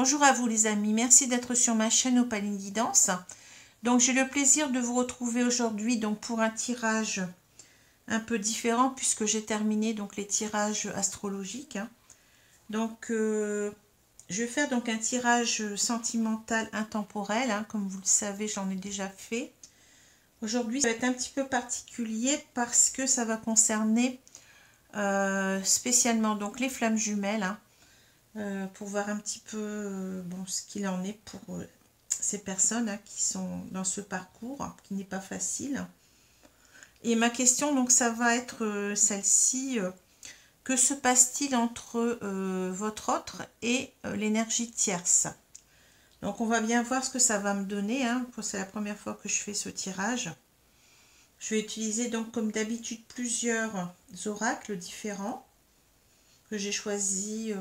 Bonjour à vous les amis, merci d'être sur ma chaîne Opaline Guidance. Donc j'ai le plaisir de vous retrouver aujourd'hui donc pour un tirage un peu différent puisque j'ai terminé donc les tirages astrologiques. Donc je vais faire donc un tirage sentimental intemporel, comme vous le savez, j'en ai déjà fait. Aujourd'hui ça va être un petit peu particulier parce que ça va concerner spécialement donc les flammes jumelles. Pour voir un petit peu bon, ce qu'il en est pour ces personnes qui sont dans ce parcours qui n'est pas facile. Et ma question donc ça va être celle-ci, que se passe-t-il entre votre autre et l'énergie tierce? Donc on va bien voir ce que ça va me donner, c'est la première fois que je fais ce tirage. Je vais utiliser donc comme d'habitude plusieurs oracles différents que j'ai choisis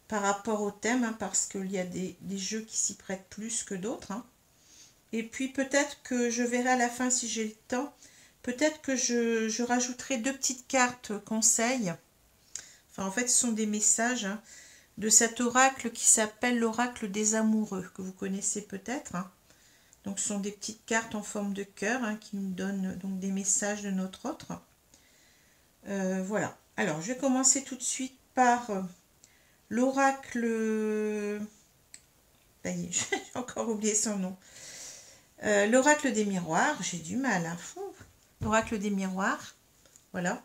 par rapport au thème, parce qu'il y a des jeux qui s'y prêtent plus que d'autres. Et puis peut-être que je verrai à la fin si j'ai le temps, peut-être que je rajouterai deux petites cartes conseils. Enfin en fait ce sont des messages de cet oracle qui s'appelle l'oracle des amoureux, que vous connaissez peut-être. Donc ce sont des petites cartes en forme de cœur qui nous donnent donc des messages de notre autre. Voilà, alors je vais commencer tout de suite par l'oracle, ça y est, j'ai encore oublié son nom. L'oracle des miroirs, j'ai du mal. L'oracle des miroirs, voilà.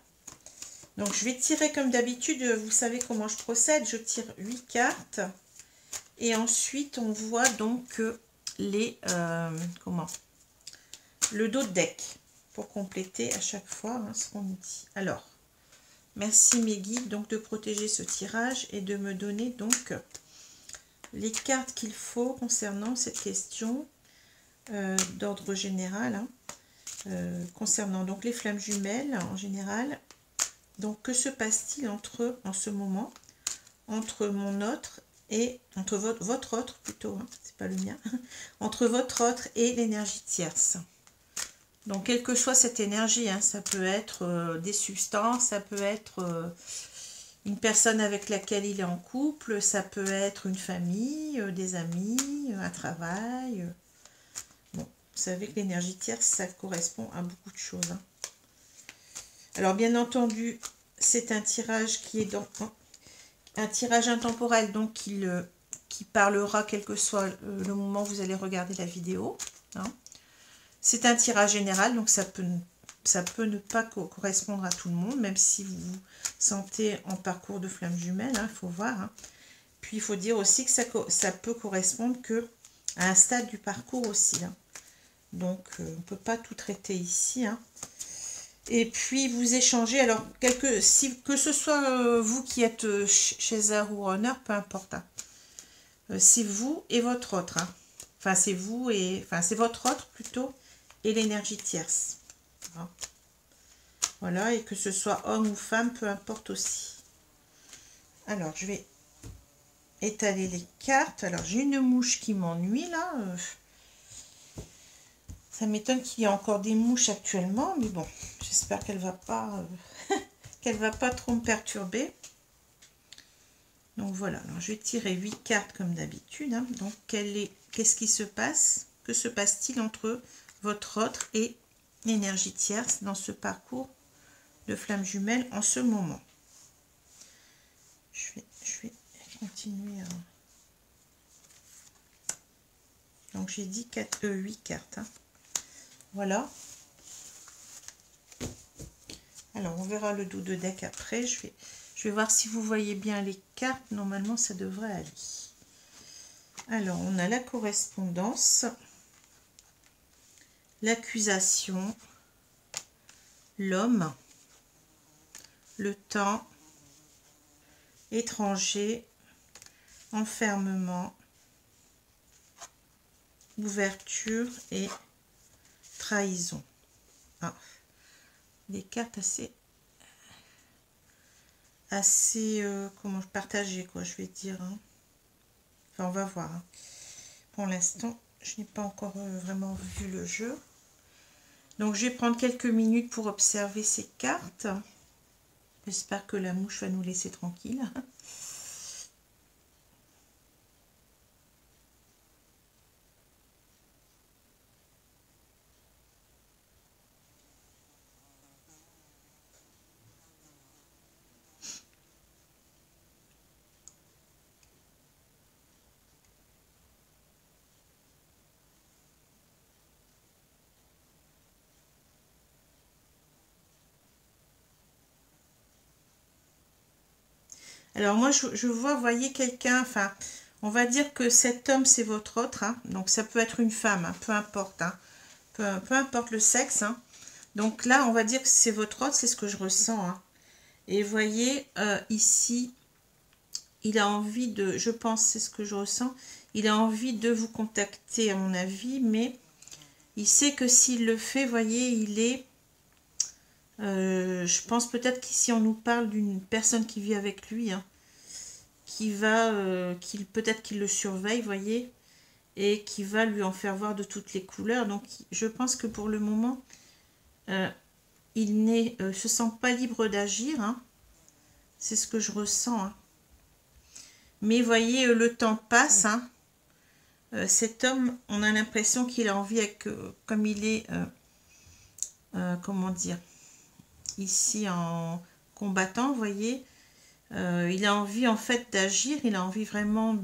Donc je vais tirer comme d'habitude, vous savez comment je procède, je tire 8 cartes. Et ensuite on voit donc les, le dos de deck, pour compléter à chaque fois ce qu'on nous dit. Alors, merci mes guides donc de protéger ce tirage et de me donner donc les cartes qu'il faut concernant cette question d'ordre général, concernant donc les flammes jumelles en général. Donc que se passe-t-il entre eux en ce moment, entre mon autre et entre votre autre plutôt, c'est pas le mien, entre votre autre et l'énergie tierce. Donc quelle que soit cette énergie, ça peut être des substances, ça peut être une personne avec laquelle il est en couple, ça peut être une famille, des amis, un travail. Bon, vous savez que l'énergie tierce, ça correspond à beaucoup de choses. Alors bien entendu, c'est un tirage qui est dans un tirage intemporel, donc qui parlera quel que soit le moment où vous allez regarder la vidéo. C'est un tirage général, donc ça peut ne pas correspondre à tout le monde, même si vous vous sentez en parcours de flamme jumelle, il faut voir. Puis il faut dire aussi que ça peut correspondre que à un stade du parcours aussi. Donc on ne peut pas tout traiter ici. Et puis vous échangez, alors que ce soit vous qui êtes chaser ou runner, peu importe. C'est vous et votre autre. Enfin c'est vous et c'est votre autre plutôt et l'énergie tierce. Voilà, et que ce soit homme ou femme, peu importe aussi. Alors je vais étaler les cartes. Alors j'ai une mouche qui m'ennuie là. Ça m'étonne qu'il y ait encore des mouches actuellement, mais bon, j'espère qu'elle va pas qu'elle va pas trop me perturber. Donc voilà, alors je vais tirer 8 cartes comme d'habitude. Donc qu'est-ce qui se passe? Que se passe-t-il entre votre autre et l'énergie tierce dans ce parcours de flammes jumelles en ce moment? Je vais continuer. Donc j'ai dit 8 cartes. Voilà. Alors on verra le dos de deck après. Je vais voir si vous voyez bien les cartes. Normalement ça devrait aller. Alors on a la correspondance, l'accusation, l'homme, le temps, étranger, enfermement, ouverture et trahison. Des cartes assez comment partagées, quoi, je vais dire. Enfin, on va voir. Pour l'instant, je n'ai pas encore vraiment vu le jeu. Donc, je vais prendre quelques minutes pour observer ces cartes. J'espère que la mouche va nous laisser tranquille. Alors moi, je vois, voyez, quelqu'un, enfin, on va dire que cet homme, c'est votre autre, hein, donc ça peut être une femme, hein, peu importe, hein, peu importe le sexe, hein. Donc là, on va dire que c'est votre autre, c'est ce que je ressens, hein. Et voyez, ici, il a envie de, je pense, c'est ce que je ressens, il a envie de vous contacter, à mon avis, mais il sait que s'il le fait, voyez, il est... je pense peut-être qu'ici, on nous parle d'une personne qui vit avec lui, hein, qui va, peut-être qu'il le surveille, voyez, et qui va lui en faire voir de toutes les couleurs. Donc, je pense que pour le moment, il se sent pas libre d'agir, hein. C'est ce que je ressens, hein. Mais voyez, le temps passe, hein. Cet homme, on a l'impression qu'il a envie, comme il est, comment dire, ici en combattant, vous voyez, il a envie en fait d'agir, il a envie vraiment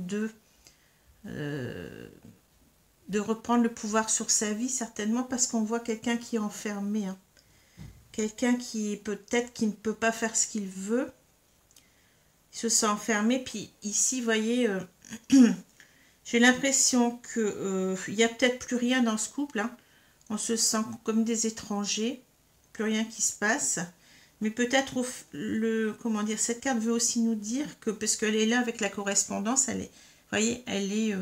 euh, de reprendre le pouvoir sur sa vie, certainement parce qu'on voit quelqu'un qui est enfermé, hein. Quelqu'un qui peut-être qui ne peut pas faire ce qu'il veut, il se sent enfermé, puis ici, vous voyez, j'ai l'impression que il n'y a peut-être plus rien dans ce couple, hein. On se sent comme des étrangers, plus rien qui se passe. Mais peut-être, comment dire, cette carte veut aussi nous dire que, parce qu'elle est là avec la correspondance, elle est, vous voyez, elle est,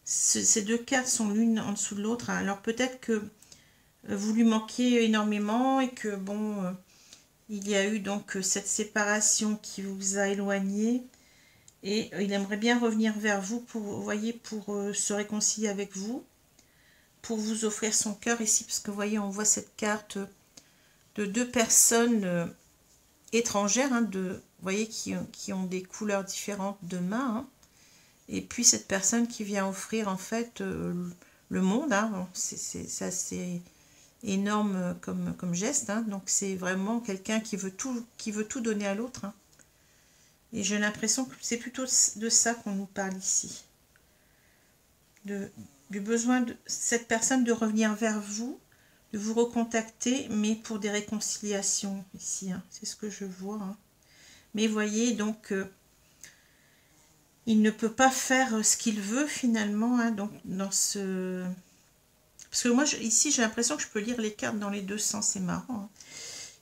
ces deux cartes sont l'une en dessous de l'autre, hein. Alors peut-être que vous lui manquez énormément et que, bon, il y a eu donc cette séparation qui vous a éloigné. Et il aimerait bien revenir vers vous pour, vous voyez, pour se réconcilier avec vous, pour vous offrir son cœur ici, parce que vous voyez, on voit cette carte de deux personnes étrangères, hein, vous voyez, qui ont des couleurs différentes de main, hein. Et puis cette personne qui vient offrir en fait le monde, hein. Bon, c'est assez énorme comme geste, hein. Donc c'est vraiment quelqu'un qui veut tout donner à l'autre, hein. Et j'ai l'impression que c'est plutôt de ça qu'on nous parle ici. Du besoin de cette personne de revenir vers vous, de vous recontacter, mais pour des réconciliations ici, hein. C'est ce que je vois, hein. Mais voyez, donc, il ne peut pas faire ce qu'il veut finalement, hein, donc, dans ce... Parce que moi, ici, j'ai l'impression que je peux lire les cartes dans les deux sens, c'est marrant, hein.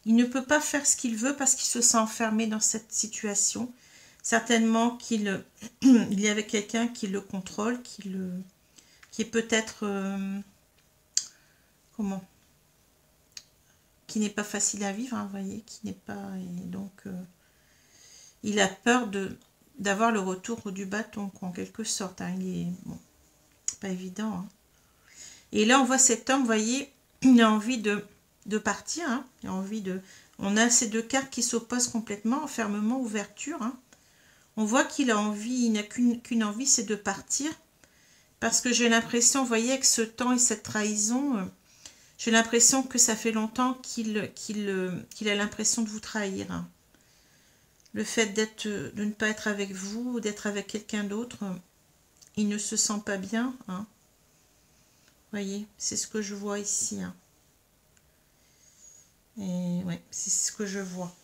Il ne peut pas faire ce qu'il veut parce qu'il se sent enfermé dans cette situation. Certainement qu'il il est avec quelqu'un qui le contrôle, qui est peut-être... comment, qui n'est pas facile à vivre, hein, vous voyez, qui n'est pas... Et donc, il a peur d'avoir le retour du bâton, quoi, en quelque sorte, hein. Il est... Bon, pas évident, hein. Et là, on voit cet homme, vous voyez, il a envie de partir, hein. Il a envie de... On a ces deux cartes qui s'opposent complètement, enfermement, ouverture, hein. On voit qu'il a envie, il n'a qu'une envie, c'est de partir. Parce que j'ai l'impression, vous voyez, avec ce temps et cette trahison, j'ai l'impression que ça fait longtemps qu'il a l'impression de vous trahir, hein. Le fait de ne pas être avec vous, ou d'être avec quelqu'un d'autre, il ne se sent pas bien, hein. Vous voyez, c'est ce que je vois ici, hein. Et ouais, c'est ce que je vois.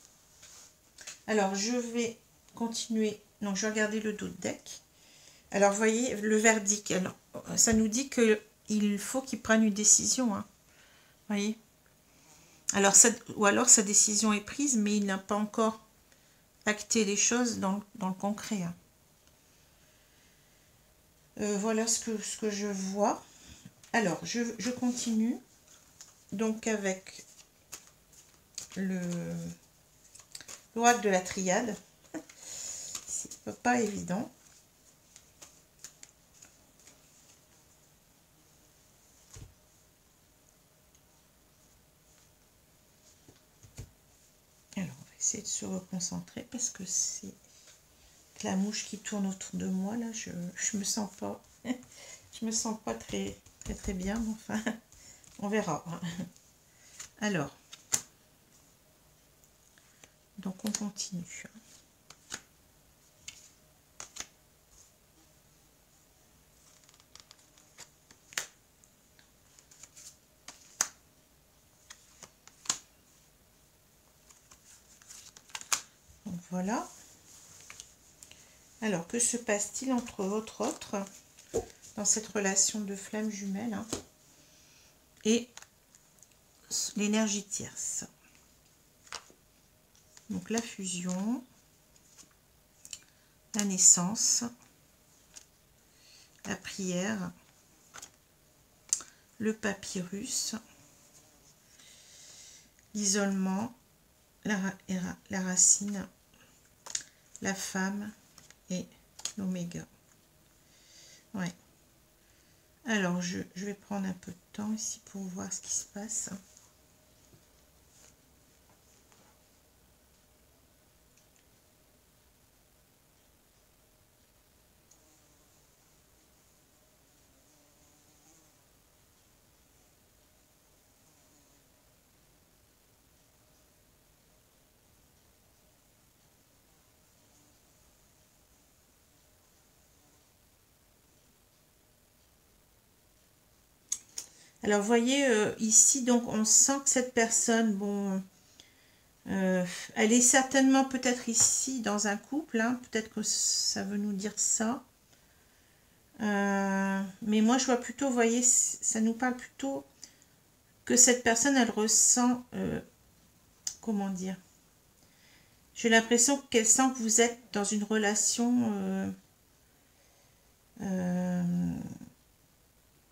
Alors, je vais continuer. Donc, je vais regarder le dos de deck. Alors, vous voyez, le verdict. Alors, ça nous dit qu'il faut qu'il prenne une décision, hein. Vous voyez. Alors, ou alors sa décision est prise, mais il n'a pas encore acté les choses dans le concret, hein. Voilà ce que je vois. Alors, je continue. Donc, avec l'oracle de la triade. C'est pas évident. Alors, on va essayer de se reconcentrer parce que c'est la mouche qui tourne autour de moi. Là, je me sens pas... je me sens pas très bien, mais enfin, on verra. Alors, donc on continue. Donc voilà. Alors, que se passe-t-il entre votre autre dans cette relation de flamme jumelle hein, et l'énergie tierce? Donc, la fusion, la naissance, la prière, le papyrus, l'isolement, la racine, la femme et l'oméga. Ouais. Alors, je vais prendre un peu de temps ici pour voir ce qui se passe. Alors, vous voyez, ici, donc, on sent que cette personne, bon, elle est certainement peut-être ici dans un couple, hein, peut-être que ça veut nous dire ça. Mais moi, je vois plutôt, vous voyez, ça nous parle plutôt que cette personne, elle ressent, comment dire, j'ai l'impression qu'elle sent que vous êtes dans une relation,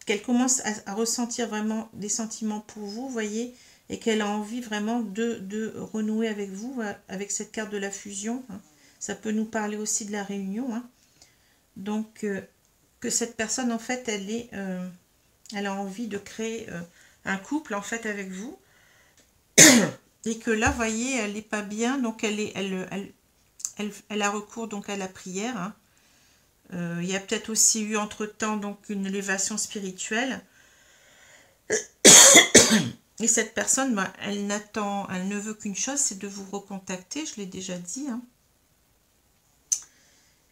qu'elle commence à ressentir vraiment des sentiments pour vous, voyez, et qu'elle a envie vraiment de renouer avec vous, avec cette carte de la fusion. Hein. Ça peut nous parler aussi de la réunion. Hein. Donc, que cette personne, en fait, elle a envie de créer un couple, en fait, avec vous. Et que là, vous voyez, elle n'est pas bien, donc elle a recours donc à la prière. Hein. Il y a peut-être aussi eu entre-temps donc une élévation spirituelle. Et cette personne, bah, elle ne veut qu'une chose, c'est de vous recontacter, je l'ai déjà dit. Hein.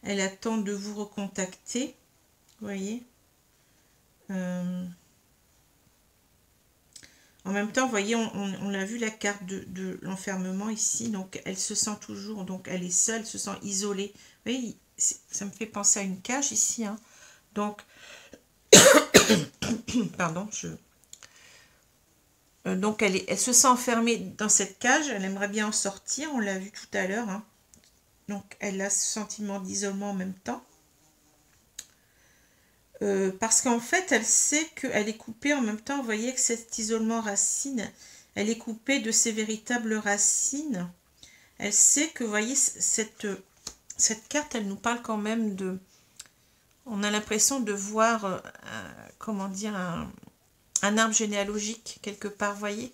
Elle attend de vous recontacter, vous voyez. En même temps, vous voyez, on a vu la carte de l'enfermement ici, donc elle se sent toujours, donc elle est seule, elle se sent isolée. Vous voyez, ça me fait penser à une cage ici. Hein. Donc, pardon, donc elle se sent enfermée dans cette cage, elle aimerait bien en sortir, on l'a vu tout à l'heure. Hein. Donc elle a ce sentiment d'isolement en même temps. Parce qu'en fait, elle sait qu'elle est coupée en même temps, vous voyez que cet isolement racine, elle est coupée de ses véritables racines. Elle sait que, vous voyez, cette carte, elle nous parle quand même de... On a l'impression de voir, comment dire, un arbre généalogique quelque part, vous voyez.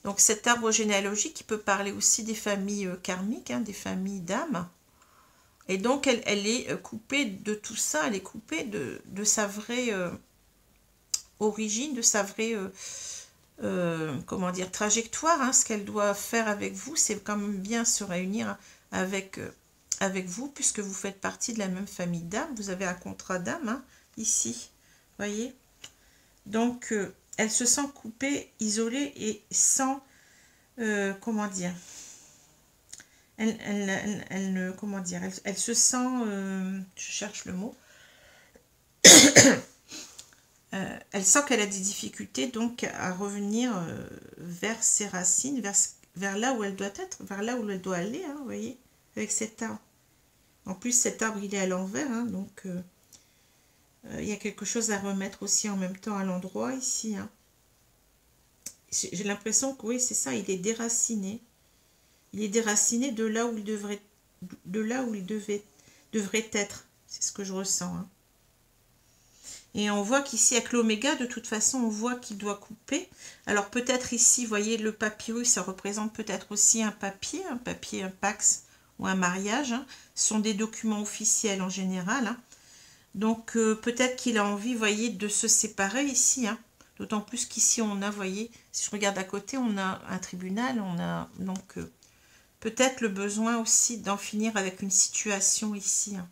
Donc cet arbre généalogique, il peut parler aussi des familles karmiques, hein, des familles d'âmes. Et donc elle est coupée de tout ça, elle est coupée de sa vraie origine, de sa vraie comment dire, trajectoire. Hein, ce qu'elle doit faire avec vous, c'est quand même bien se réunir avec, avec vous, puisque vous faites partie de la même famille d'âmes. Vous avez un contrat d'âme hein, ici, voyez. Donc elle se sent coupée, isolée et sans, comment dire, comment dire, elle se sent, je cherche le mot, elle sent qu'elle a des difficultés donc à revenir vers ses racines, vers là où elle doit être, vers là où elle doit aller, hein, vous voyez, avec cet arbre. En plus, cet arbre, il est à l'envers, hein, donc il y a quelque chose à remettre aussi en même temps à l'endroit ici. Hein. J'ai l'impression que oui, c'est ça, il est déraciné. Il est déraciné de là où il devrait, devrait être. C'est ce que je ressens. Hein. Et on voit qu'ici, avec l'oméga, de toute façon, on voit qu'il doit couper. Alors peut-être ici, vous voyez, le papyrus, ça représente peut-être aussi un papier, un pax ou un mariage. Hein. Ce sont des documents officiels en général. Hein. Donc peut-être qu'il a envie, vous voyez, de se séparer ici. Hein. D'autant plus qu'ici, on a, vous voyez, si je regarde à côté, on a un tribunal, on a donc... peut-être le besoin aussi d'en finir avec une situation ici, hein,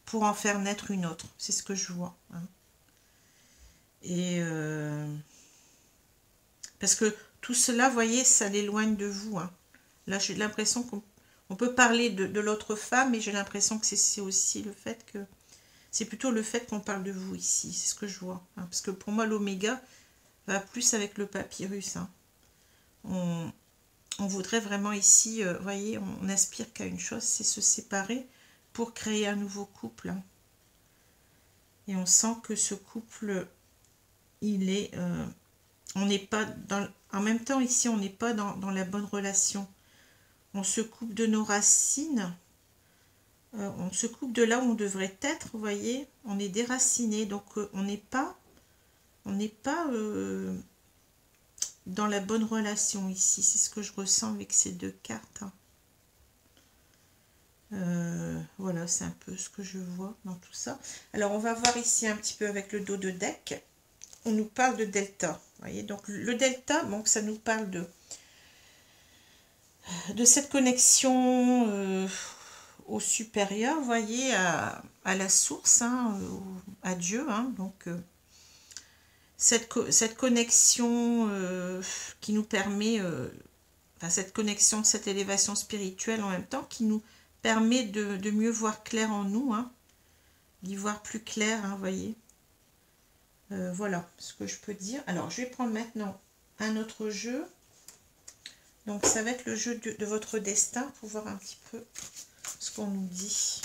pour en faire naître une autre. C'est ce que je vois. Hein. Et parce que tout cela, vous voyez, ça l'éloigne de vous. Hein. Là, j'ai l'impression qu'on On peut parler de l'autre femme, mais j'ai l'impression que c'est aussi le fait que... C'est plutôt le fait qu'on parle de vous ici, c'est ce que je vois. Hein, parce que pour moi, l'oméga va plus avec le papyrus. Hein. On voudrait vraiment ici, vous voyez, on n'aspire qu'à une chose, c'est se séparer pour créer un nouveau couple. Hein. Et on sent que ce couple, il est... on n'est pas dans... En même temps, ici, on n'est pas dans la bonne relation. On se coupe de nos racines. On se coupe de là où on devrait être, vous voyez. On est déraciné. Donc, on n'est pas dans la bonne relation ici. C'est ce que je ressens avec ces deux cartes. Voilà, c'est un peu ce que je vois dans tout ça. Alors, on va voir ici un petit peu avec le dos de deck. On nous parle de delta. Vous voyez, donc le delta, donc ça nous parle de cette connexion au supérieur, vous voyez, à la source, hein, à Dieu. Hein, donc, cette connexion qui nous permet, enfin, cette connexion, cette élévation spirituelle en même temps, qui nous permet de mieux voir clair en nous, hein, d'y voir plus clair, hein, vous voyez. Voilà ce que je peux dire. Alors, je vais prendre maintenant un autre jeu. Donc, ça va être le jeu de votre destin pour voir un petit peu ce qu'on nous dit.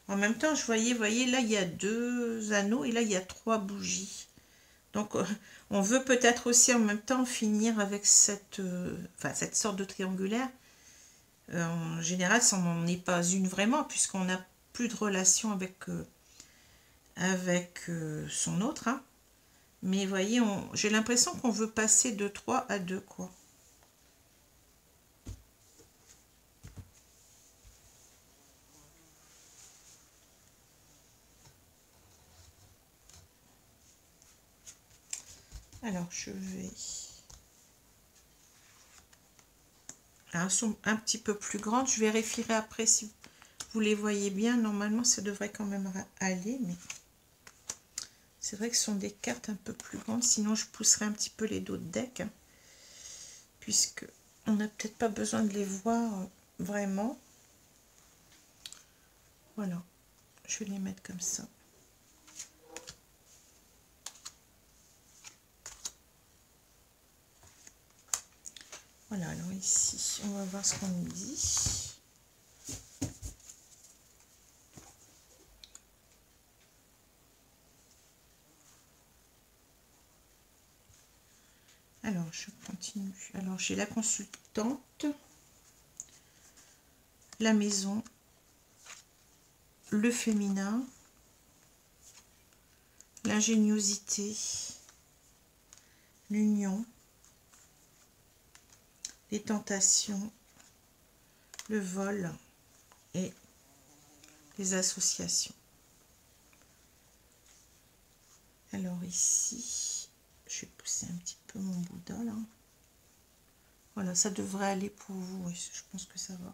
En même temps, je voyais, là, il y a 2 anneaux et là, il y a 3 bougies. Donc, on veut peut-être aussi en même temps finir avec cette sorte de triangulaire. En général, ça n'en est pas une vraiment, puisqu'on n'a plus de relation avec son autre. Hein. Mais vous voyez, j'ai l'impression qu'on veut passer de 3 à 2, quoi. Alors, je vais... Alors, elles sont un petit peu plus grandes. Je vérifierai après si vous les voyez bien. Normalement, ça devrait quand même aller. Mais c'est vrai que ce sont des cartes un peu plus grandes. Sinon, je pousserai un petit peu les dos de deck. Hein, puisque on n'a peut-être pas besoin de les voir vraiment. Voilà. Je vais les mettre comme ça. Voilà, alors ici, on va voir ce qu'on nous dit. Alors, je continue. Alors, j'ai la consultante, la maison, le féminin, l'ingéniosité, l'union, les tentations, le vol et les associations. Alors ici, je vais pousser un petit peu mon Bouddha là. Voilà, ça devrait aller pour vous, oui, je pense que ça va.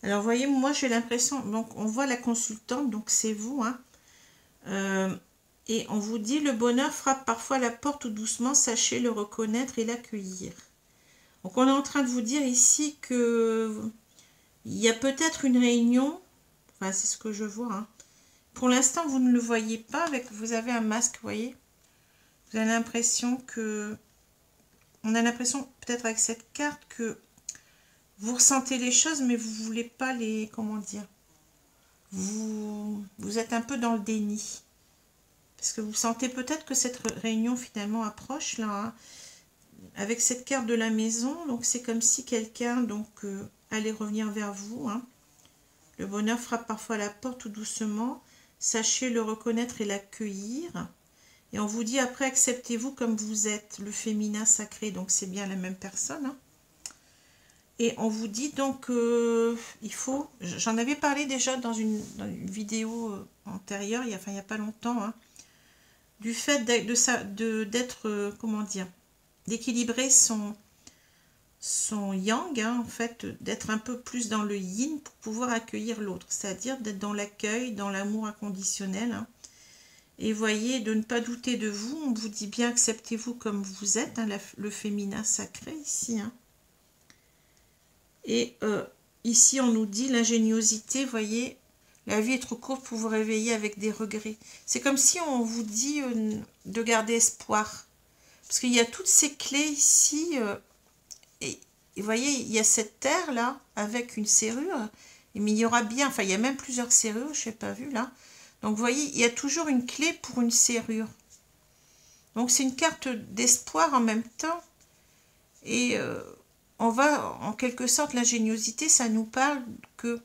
Alors, vous voyez, moi, j'ai l'impression... Donc, on voit la consultante, donc c'est vous. Hein, et on vous dit, le bonheur frappe parfois à la porte tout doucement, sachez le reconnaître et l'accueillir. Donc, on est en train de vous dire ici que il y a peut-être une réunion Enfin, c'est ce que je vois. Hein. Pour l'instant, vous ne le voyez pas. Vous avez un masque, vous voyez. Vous avez l'impression que... On a l'impression, peut-être avec cette carte, que vous ressentez les choses, mais vous ne voulez pas les... Comment dire? Vous êtes un peu dans le déni. Parce que vous sentez peut-être que cette réunion, finalement, approche, là. Hein, avec cette carte de la maison. Donc, c'est comme si quelqu'un allait revenir vers vous. Hein. Le bonheur frappe parfois à la porte tout doucement. Sachez le reconnaître et l'accueillir. Et on vous dit après, acceptez-vous comme vous êtes, le féminin sacré. Donc, c'est bien la même personne. Hein. Et on vous dit donc, il faut... J'en avais parlé déjà dans une vidéo antérieure, il n'y a pas longtemps, hein, du fait d'être, comment dire, d'équilibrer son yang, hein, en fait, d'être un peu plus dans le yin pour pouvoir accueillir l'autre, c'est-à-dire d'être dans l'accueil, dans l'amour inconditionnel. Hein. Et voyez, de ne pas douter de vous, on vous dit bien, acceptez-vous comme vous êtes, hein, le féminin sacré ici. Hein. Et ici, on nous dit l'ingéniosité, voyez, la vie est trop courte pour vous réveiller avec des regrets. C'est comme si on vous dit de garder espoir. Parce qu'il y a toutes ces clés ici... Et vous voyez, il y a cette terre-là, avec une serrure, mais il y aura bien, enfin, il y a même plusieurs serrures, je n'ai pas vu là. Donc, vous voyez, il y a toujours une clé pour une serrure. Donc, c'est une carte d'espoir en même temps. Et on va, en quelque sorte, l'ingéniosité, ça nous parle que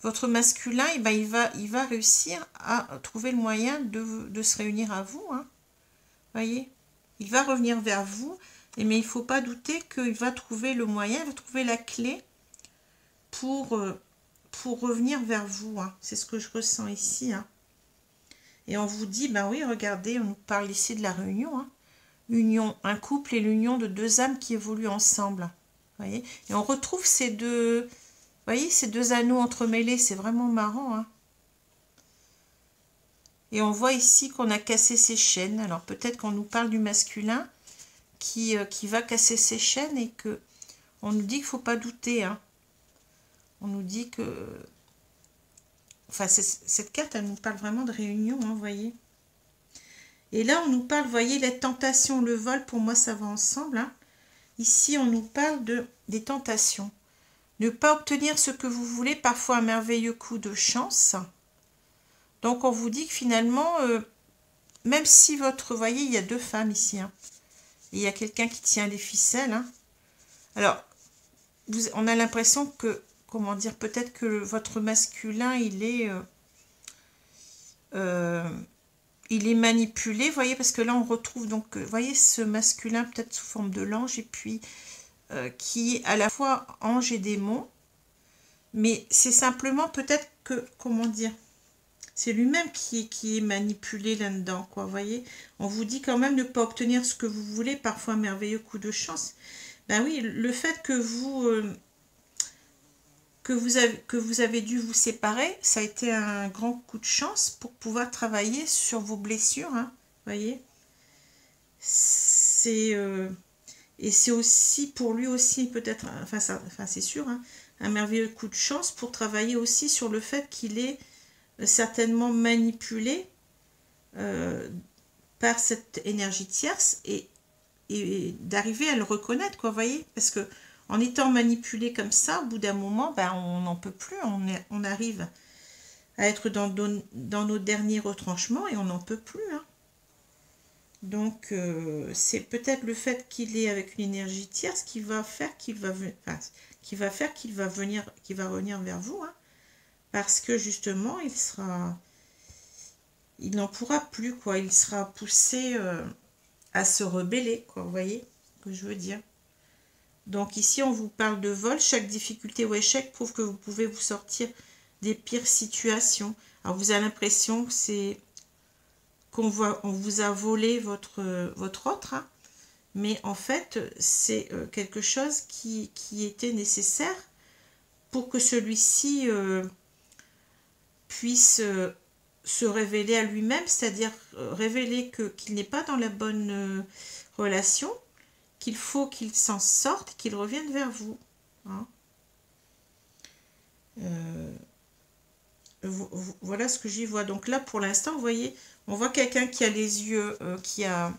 votre masculin, eh ben, il va réussir à trouver le moyen de se réunir à vous. Hein. Voyez, il va revenir vers vous. Mais il ne faut pas douter qu'il va trouver le moyen, il va trouver la clé pour revenir vers vous. Hein. C'est ce que je ressens ici. Hein. Et on vous dit, ben oui, regardez, on nous parle ici de la réunion. Hein. L'union, un couple et l'union de deux âmes qui évoluent ensemble. Voyez, et on retrouve ces deux, voyez, ces deux anneaux entremêlés. C'est vraiment marrant. Hein. Et on voit ici qu'on a cassé ses chaînes. Alors peut-être qu'on nous parle du masculin. Qui va casser ses chaînes et que on nous dit qu'il ne faut pas douter. Hein. On nous dit que... Enfin, cette carte, elle nous parle vraiment de réunion, hein, vous voyez. Et là, on nous parle, vous voyez, les tentations, le vol, pour moi, ça va ensemble. Hein. Ici, on nous parle des tentations. Ne pas obtenir ce que vous voulez, parfois un merveilleux coup de chance. Donc, on vous dit que finalement, même si votre... Vous voyez, il y a deux femmes ici, hein. Il y a quelqu'un qui tient les ficelles. Hein. Alors, on a l'impression que, comment dire, peut-être que votre masculin, il est manipulé, vous voyez, parce que là, on retrouve donc, vous voyez, ce masculin peut-être sous forme de l'ange, et puis qui est à la fois ange et démon. Mais c'est simplement peut-être que, comment dire, c'est lui-même qui est manipulé là-dedans, quoi, vous voyez. On vous dit quand même de ne pas obtenir ce que vous voulez, parfois un merveilleux coup de chance. Ben oui, le fait que vous avez dû vous séparer, ça a été un grand coup de chance pour pouvoir travailler sur vos blessures, hein, vous voyez. Et c'est aussi, pour lui aussi, peut-être, enfin c'est sûr, hein, un merveilleux coup de chance pour travailler aussi sur le fait qu'il est certainement manipulé par cette énergie tierce et d'arriver à le reconnaître, quoi, vous voyez, parce que en étant manipulé comme ça, au bout d'un moment, ben, on n'en peut plus, on arrive à être dans nos derniers retranchements et on n'en peut plus. Hein. Donc, c'est peut-être le fait qu'il est avec une énergie tierce qui va faire qu'il va revenir vers vous, hein. Parce que justement, il n'en pourra plus, quoi. Il sera poussé à se rebeller, quoi. Vous voyez ce que je veux dire? Donc ici, on vous parle de vol. Chaque difficulté ou échec prouve que vous pouvez vous sortir des pires situations. Alors, vous avez l'impression que c'est qu'on vous a volé votre autre, hein. Mais en fait, c'est quelque chose qui était nécessaire pour que celui-ci... puisse se révéler à lui-même, c'est-à-dire révéler qu'il n'est pas dans la bonne relation, qu'il faut qu'il s'en sorte, qu'il revienne vers vous. Hein. Voilà ce que j'y vois. Donc là, pour l'instant, vous voyez, on voit quelqu'un qui a les yeux, qui a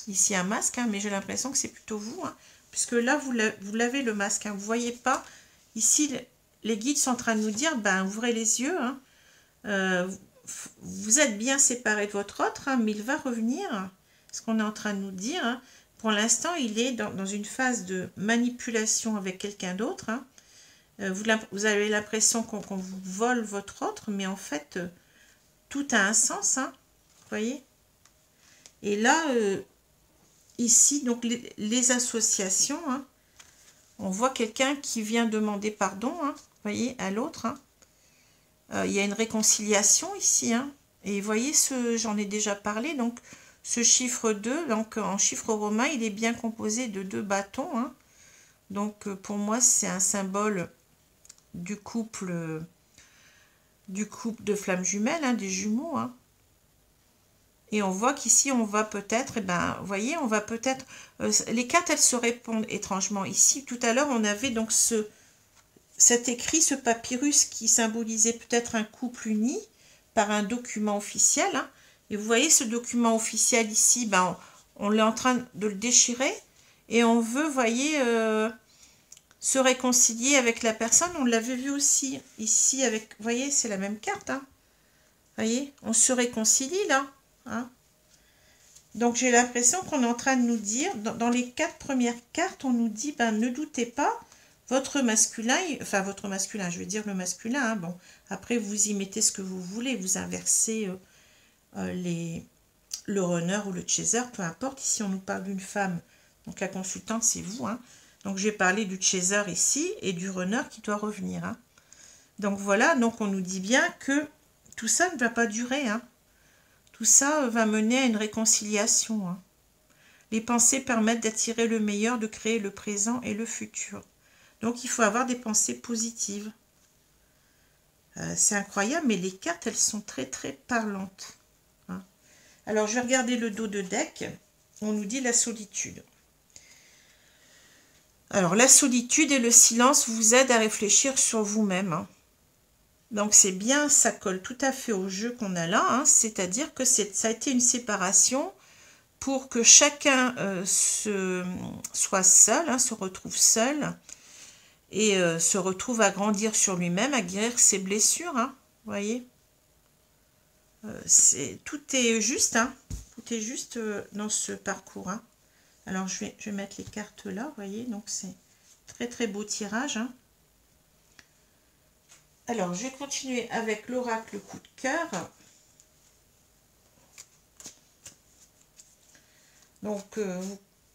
ici un masque, hein, mais j'ai l'impression que c'est plutôt vous, hein, puisque là, vous l'avez le masque. Hein, vous voyez pas, ici, les guides sont en train de nous dire, ben, ouvrez les yeux, hein, vous êtes bien séparé de votre autre, hein, mais il va revenir, ce qu'on est en train de nous dire. Hein. Pour l'instant, il est dans une phase de manipulation avec quelqu'un d'autre. Hein. Vous avez l'impression qu'on vous vole votre autre, mais en fait, tout a un sens, hein, vous voyez. Et là, ici, donc les associations, hein, on voit quelqu'un qui vient demander pardon, hein, vous voyez, à l'autre. Hein. Il y a une réconciliation ici, hein, et vous voyez, j'en ai déjà parlé, donc ce chiffre 2, donc en chiffre romain, il est bien composé de 2 bâtons. Hein. Donc pour moi, c'est un symbole du couple de flammes jumelles, hein, des jumeaux. Hein. Et on voit qu'ici, on va peut-être, vous voyez, on va peut-être... les cartes, elles se répondent étrangement. Ici, tout à l'heure, on avait donc cet écrit, ce papyrus qui symbolisait peut-être un couple uni par un document officiel. Hein. Et vous voyez, ce document officiel ici, on est en train de le déchirer. Et on veut, vous voyez, se réconcilier avec la personne. On l'avait vu aussi ici avec... Vous voyez, c'est la même carte. Hein. Vous voyez, on se réconcilie là. Hein. Donc j'ai l'impression qu'on est en train de nous dire, dans les 4 premières cartes, on nous dit, ne doutez pas, votre masculin, je vais dire le masculin, hein, bon, après vous y mettez ce que vous voulez, vous inversez le runner ou le chaser, peu importe, ici on nous parle d'une femme, donc la consultante c'est vous, hein. Donc j'ai parlé du chaser ici et du runner qui doit revenir. Hein. Donc voilà, donc on nous dit bien que tout ça ne va pas durer, hein. Tout ça va mener à une réconciliation. Hein. Les pensées permettent d'attirer le meilleur, de créer le présent et le futur. Donc il faut avoir des pensées positives. C'est incroyable, mais les cartes, elles sont très très parlantes. Hein. Alors je vais regarder le dos de deck. On nous dit la solitude. Alors la solitude et le silence vous aident à réfléchir sur vous-même. Hein. Donc c'est bien, ça colle tout à fait au jeu qu'on a là, hein, c'est-à-dire que ça a été une séparation pour que chacun soit seul, hein, se retrouve seul et se retrouve à grandir sur lui-même, à guérir ses blessures, hein, vous voyez. Tout est juste, hein, tout est juste dans ce parcours. Hein. Alors je vais mettre les cartes là, vous voyez, donc c'est très très beau tirage. Hein. Alors, je vais continuer avec l'oracle coup de cœur. Donc,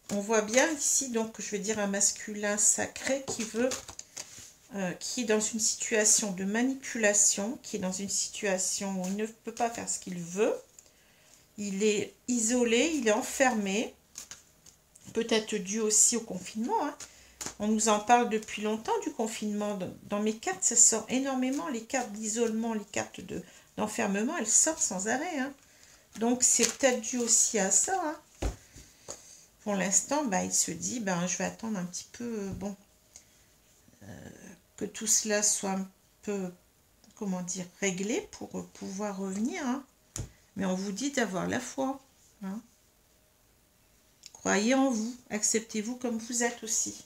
on voit bien ici, donc je vais dire un masculin sacré qui est dans une situation de manipulation, qui est dans une situation où il ne peut pas faire ce qu'il veut. Il est isolé, il est enfermé, peut-être dû aussi au confinement, hein. On nous en parle depuis longtemps du confinement. Dans mes cartes, ça sort énormément. Les cartes d'isolement, les cartes d'enfermement, elles sortent sans arrêt. Hein. Donc, c'est peut-être dû aussi à ça. Hein. Pour l'instant, il se dit, je vais attendre un petit peu, que tout cela soit un peu, comment dire, réglé pour pouvoir revenir. Hein. Mais on vous dit d'avoir la foi. Hein. Croyez en vous. Acceptez-vous comme vous êtes aussi.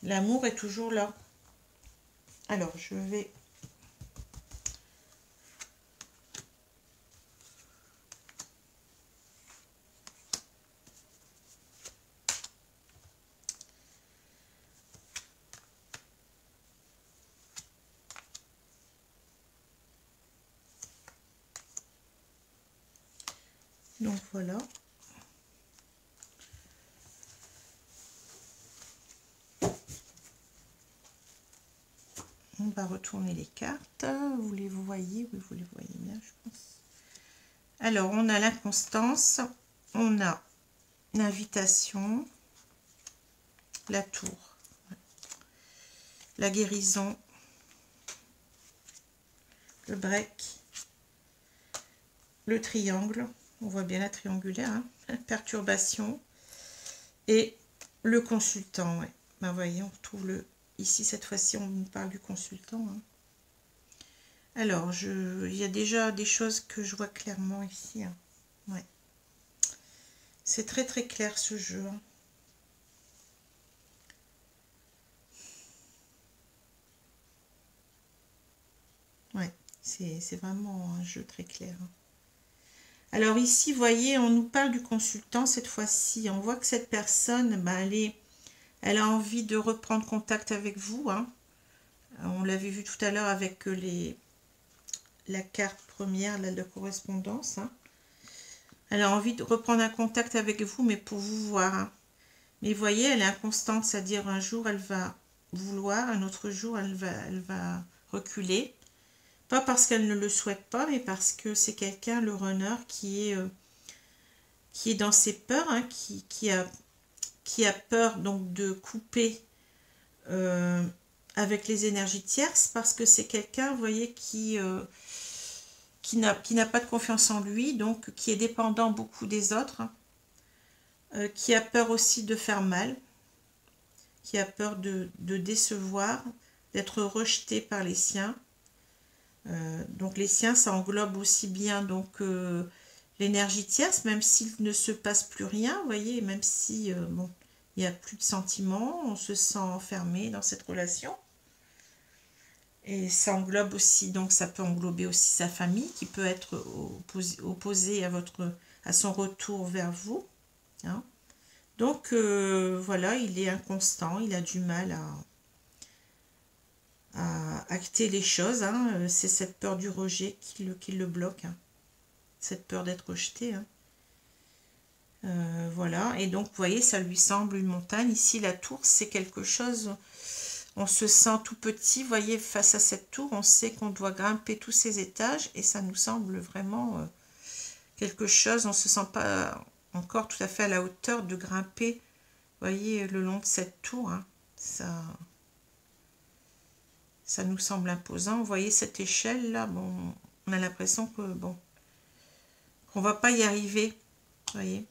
L'amour est toujours là. Alors, je vais... Donc, voilà. On va retourner les cartes. Vous les voyez? Oui, vous les voyez bien, je pense. Alors, on a l'inconstance, on a l'invitation, la tour, la guérison, le break, le triangle, on voit bien la triangulaire, hein, perturbation, et le consultant. Ouais. Vous voyez, on retrouve ici, cette fois-ci, on nous parle du consultant. Hein. Alors, il y a déjà des choses que je vois clairement ici. Hein. Ouais. C'est très très clair ce jeu. Hein. Ouais, c'est vraiment un jeu très clair. Hein. Alors ici, vous voyez, on nous parle du consultant cette fois-ci. On voit que cette personne, ben, elle a envie de reprendre contact avec vous. Hein. On l'avait vu tout à l'heure avec la carte première là, de correspondance. Hein. Elle a envie de reprendre un contact avec vous, mais pour vous voir. Hein. Mais vous voyez, elle est inconstante, c'est-à-dire un jour, elle va vouloir, un autre jour, elle va reculer. Pas parce qu'elle ne le souhaite pas, mais parce que c'est quelqu'un, le runner, qui est dans ses peurs, hein, qui a peur donc de couper avec les énergies tierces, parce que c'est quelqu'un, vous voyez, qui n'a pas de confiance en lui, donc qui est dépendant beaucoup des autres, qui a peur aussi de faire mal, qui a peur de décevoir, d'être rejeté par les siens. Donc les siens, ça englobe aussi bien donc l'énergie tierce, même s'il ne se passe plus rien, vous voyez, même si bon, il n'y a plus de sentiments, on se sent enfermé dans cette relation. Et ça englobe aussi, donc ça peut englober aussi sa famille qui peut être opposée à son retour vers vous. Hein. Donc voilà, il est inconstant, il a du mal à acter les choses. Hein. C'est cette peur du rejet qui le bloque. Hein. Cette peur d'être rejeté. Hein. Voilà, et donc vous voyez, ça lui semble une montagne. Ici, la tour, c'est quelque chose, on se sent tout petit, vous voyez, face à cette tour, on sait qu'on doit grimper tous ces étages, et ça nous semble vraiment quelque chose, on ne se sent pas encore tout à fait à la hauteur de grimper, vous voyez, le long de cette tour. Hein. Ça nous semble imposant. Vous voyez cette échelle là, bon, on a l'impression que bon, qu'on va pas y arriver, vous voyez.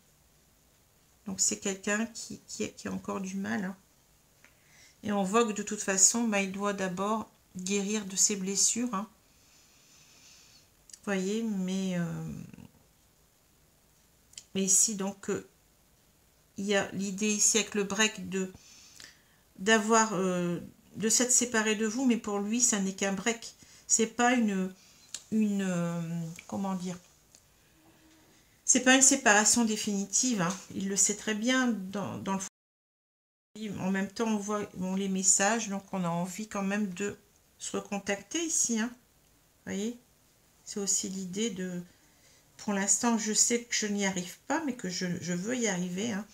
Donc c'est quelqu'un qui a encore du mal. Hein. Et on voit que de toute façon, bah, il doit d'abord guérir de ses blessures. Hein. Vous voyez, mais ici, donc, il y a l'idée ici avec le break d'avoir de s'être séparé de vous, mais pour lui, ça n'est qu'un break. C'est pas comment dire, c'est pas une séparation définitive. Hein. Il le sait très bien dans le fond. En même temps, on voit bon, les messages, donc on a envie quand même de se recontacter ici. Hein. Vous voyez, c'est aussi l'idée de... Pour l'instant, je sais que je n'y arrive pas, mais que je veux y arriver. Hein.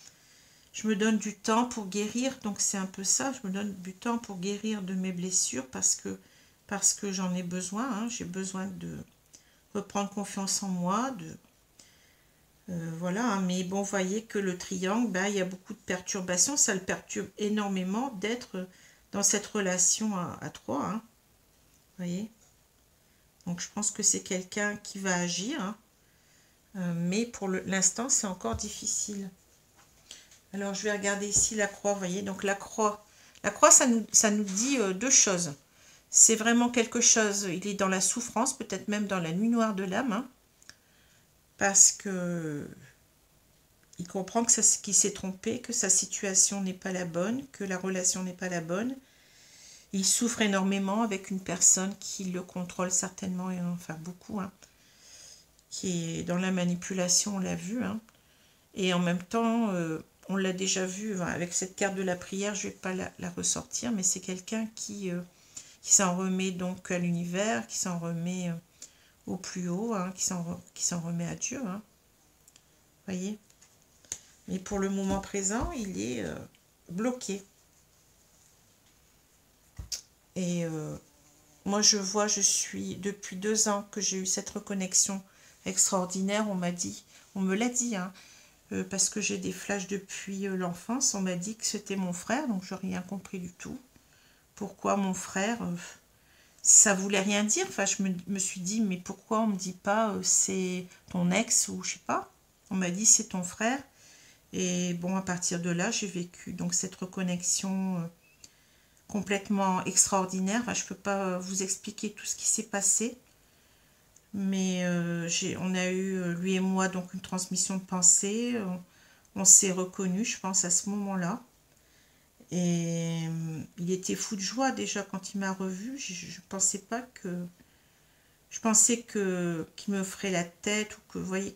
Je me donne du temps pour guérir, donc c'est un peu ça. Je me donne du temps pour guérir de mes blessures parce que j'en ai besoin. Hein. J'ai besoin de reprendre confiance en moi, voilà, hein. Mais bon, vous voyez que le triangle, ben, il y a beaucoup de perturbations. Ça le perturbe énormément d'être dans cette relation à trois. Hein. Vous voyez. Donc je pense que c'est quelqu'un qui va agir. Hein. Mais pour l'instant, c'est encore difficile. Alors je vais regarder ici la croix, vous voyez. Donc la croix, ça nous dit deux choses. C'est vraiment quelque chose, il est dans la souffrance, peut-être même dans la nuit noire de l'âme. Hein, parce que il comprend qu'il s'est trompé, que sa situation n'est pas la bonne, que la relation n'est pas la bonne. Il souffre énormément avec une personne qui le contrôle certainement, et enfin beaucoup, hein, qui est dans la manipulation, on l'a vu. Hein. Et en même temps, on l'a déjà vu, enfin, avec cette carte de la prière, je ne vais pas la ressortir, mais c'est quelqu'un qui s'en remet donc à l'univers, qui s'en remet au plus haut, hein, qui s'en remet à Dieu. Hein. Voyez. Mais pour le moment présent, il est bloqué. Et moi, je suis depuis 2 ans que j'ai eu cette reconnexion extraordinaire. On me l'a dit, hein, parce que j'ai des flashs depuis l'enfance. On m'a dit que c'était mon frère, donc je n'ai rien compris du tout. Pourquoi mon frère ça voulait rien dire. Enfin, je me suis dit, mais pourquoi on me dit pas c'est ton ex ou je sais pas. On m'a dit c'est ton frère. Et bon, à partir de là, j'ai vécu donc cette reconnexion complètement extraordinaire. Enfin, je peux pas vous expliquer tout ce qui s'est passé. Mais on a eu, lui et moi, donc une transmission de pensée. On s'est reconnus, je pense, à ce moment-là. Et il était fou de joie déjà quand il m'a revu. Je pensais pas que... Je pensais qu'il me ferait la tête ou que, vous voyez,